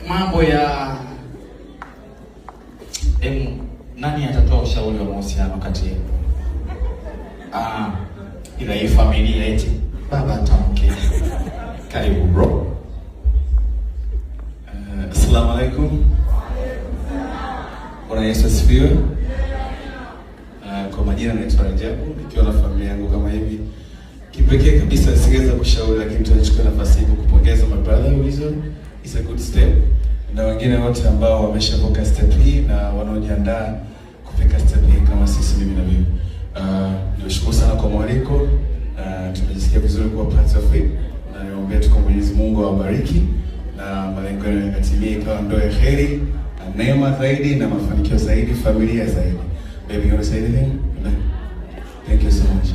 mambo ya nani atatoa ushauri wa mahusiano kati yenu? Ila hii familia eti baba atamke. Karibu bro. Assalamu alaikum. Bwana Yesu asifiwe. Kwa majina naitwa Rajabu, nikiwa na familia yangu kama hivi. Kipekee kabisa singeweza kushauri, lakini tunachukua nafasi hii kupongeza my brother Wilson. It's a good step. Na wengine wote ambao wameshavuka step hii na wanaojiandaa kufika step hii kama sisi, mimi na mimi. Nashukuru sana kwa mwaliko. Tumejisikia vizuri kuwa part of it. Na niombe tu kwa Mwenyezi Mungu awabariki na malengo yenu yakatimie, ikawa ndoa ya kheri, na neema zaidi na mafanikio zaidi, familia zaidi. Baby, you want to say anything? Thank you so much.